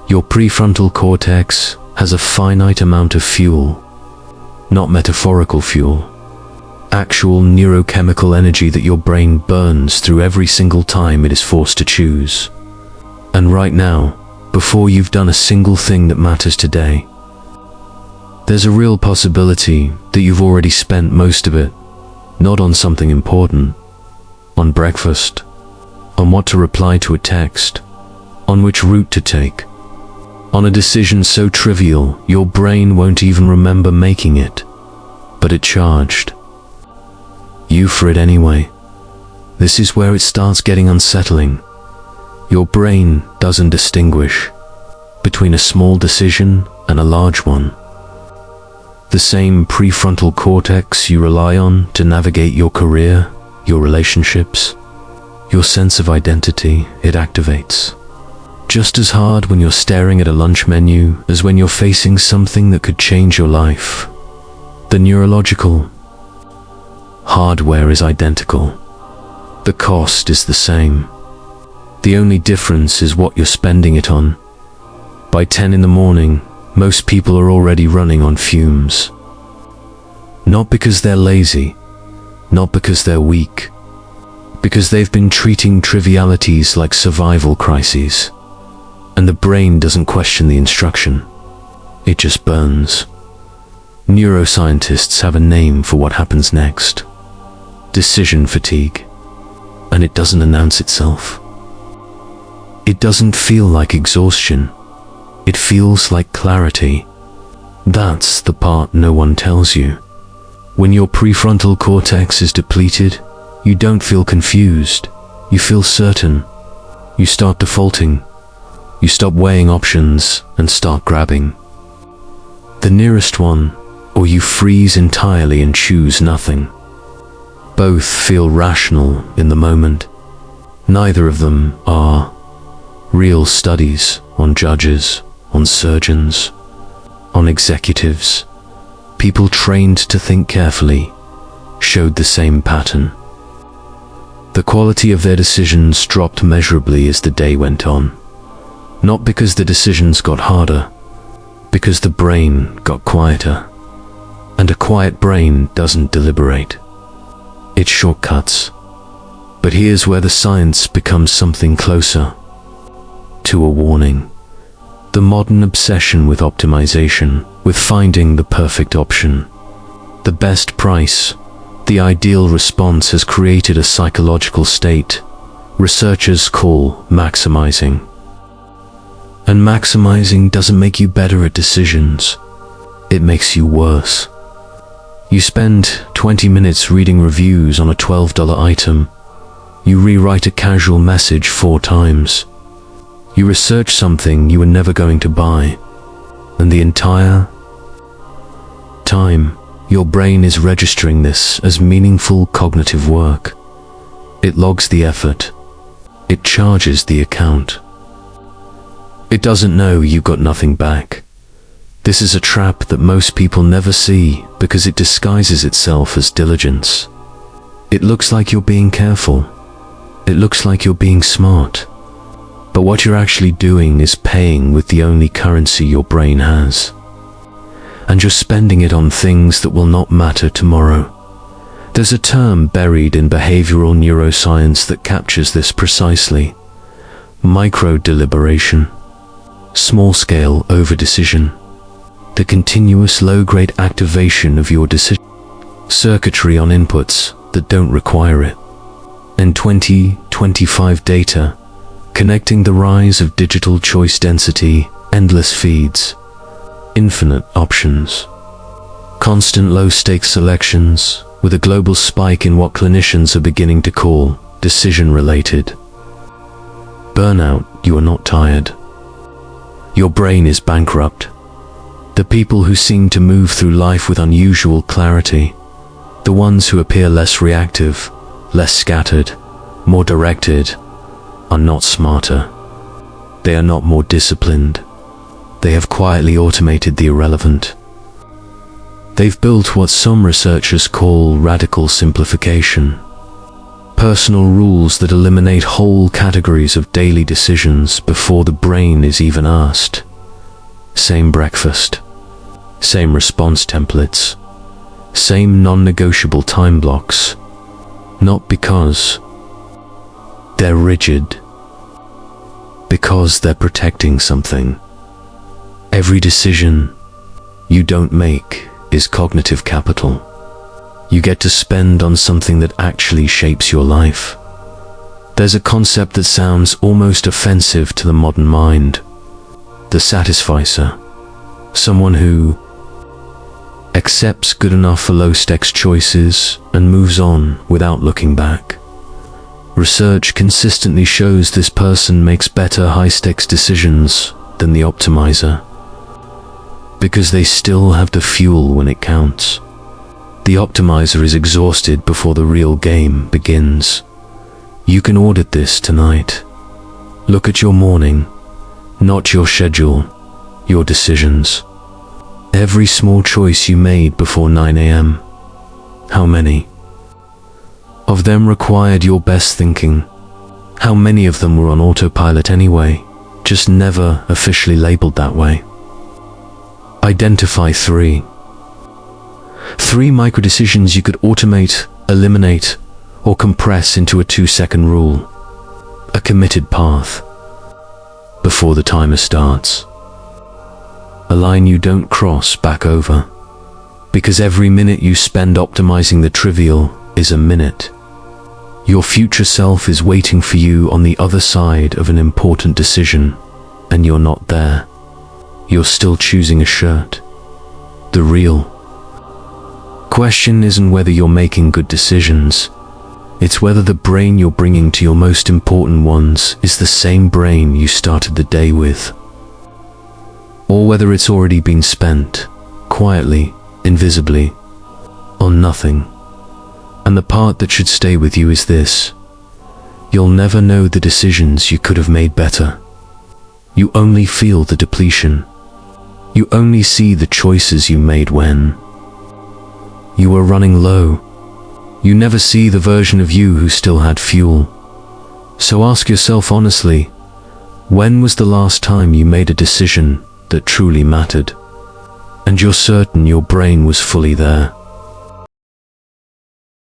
Your prefrontal cortex has a finite amount of fuel, not metaphorical fuel, actual neurochemical energy that your brain burns through every single time it is forced to choose. And right now, before you've done a single thing that matters today, there's a real possibility that you've already spent most of it, not on something important, on breakfast, on what to reply to a text, on which route to take, on a decision so trivial your brain won't even remember making it, but it charged you for it anyway. This is where it starts getting unsettling. Your brain doesn't distinguish between a small decision and a large one. The same prefrontal cortex you rely on to navigate your career, your relationships, your sense of identity, it activates just as hard when you're staring at a lunch menu as when you're facing something that could change your life. The neurological hardware is identical. The cost is the same. The only difference is what you're spending it on. By 10 in the morning, most people are already running on fumes. Not because they're lazy, not because they're weak, because they've been treating trivialities like survival crises. And the brain doesn't question the instruction. It just burns. Neuroscientists have a name for what happens next. Decision fatigue. And it doesn't announce itself. It doesn't feel like exhaustion. It feels like clarity. That's the part no one tells you. When your prefrontal cortex is depleted, you don't feel confused. You feel certain. You start defaulting. You stop weighing options and start grabbing the nearest one, or you freeze entirely and choose nothing. Both feel rational in the moment. Neither of them are. Real studies on judges, on surgeons, on executives, people trained to think carefully, showed the same pattern. The quality of their decisions dropped measurably as the day went on. Not because the decisions got harder, because the brain got quieter. And a quiet brain doesn't deliberate. It shortcuts. But here's where the science becomes something closer to a warning. The modern obsession with optimization, with finding the perfect option, the best price, the ideal response has created a psychological state researchers call maximizing. And maximizing doesn't make you better at decisions. It makes you worse. You spend 20 minutes reading reviews on a $12 item. You rewrite a casual message 4 times. You research something you were never going to buy. And the entire time, your brain is registering this as meaningful cognitive work. It logs the effort. It charges the account. It doesn't know you got nothing back. This is a trap that most people never see because it disguises itself as diligence. It looks like you're being careful. It looks like you're being smart. But what you're actually doing is paying with the only currency your brain has. And you're spending it on things that will not matter tomorrow. There's a term buried in behavioral neuroscience that captures this precisely. Micro-deliberation. Small-scale over-decision. The continuous low-grade activation of your decision circuitry on inputs that don't require it. And 2025 data, connecting the rise of digital choice density, endless feeds, infinite options, constant low-stakes selections, with a global spike in what clinicians are beginning to call decision-related burnout. You are not tired. Your brain is bankrupt. The people who seem to move through life with unusual clarity, the ones who appear less reactive, less scattered, more directed, are not smarter. They are not more disciplined. They have quietly automated the irrelevant. They've built what some researchers call radical simplification. personal rules that eliminate whole categories of daily decisions before the brain is even asked. Same breakfast, same response templates, same non-negotiable time blocks. Not because they're rigid, because they're protecting something. Every decision you don't make is cognitive capital. You get to spend on something that actually shapes your life. There's a concept that sounds almost offensive to the modern mind: the satisficer. Someone who accepts good enough for low-stakes choices and moves on without looking back. Research consistently shows this person makes better high-stakes decisions than the optimizer, because they still have the fuel when it counts. The optimizer is exhausted before the real game begins. You can audit this tonight. Look at your morning, not your schedule, your decisions. Every small choice you made before 9 a.m. How many of them required your best thinking? How many of them were on autopilot anyway, just never officially labeled that way? Identify three micro-decisions you could automate, eliminate, or compress into a 2-second rule. A committed path before the timer starts. A line you don't cross back over, because every minute you spend optimizing the trivial is a minute. Your future self is waiting for you on the other side of an important decision, and you're not there. You're still choosing a shirt. The real question isn't whether you're making good decisions. It's whether the brain you're bringing to your most important ones is the same brain you started the day with, or whether it's already been spent, quietly, invisibly, on nothing. And the part that should stay with you is this: you'll never know the decisions you could have made better. You only feel the depletion. You only see the choices you made when you were running low. You never see the version of you who still had fuel. So ask yourself honestly, when was the last time you made a decision that truly mattered, and you're certain your brain was fully there?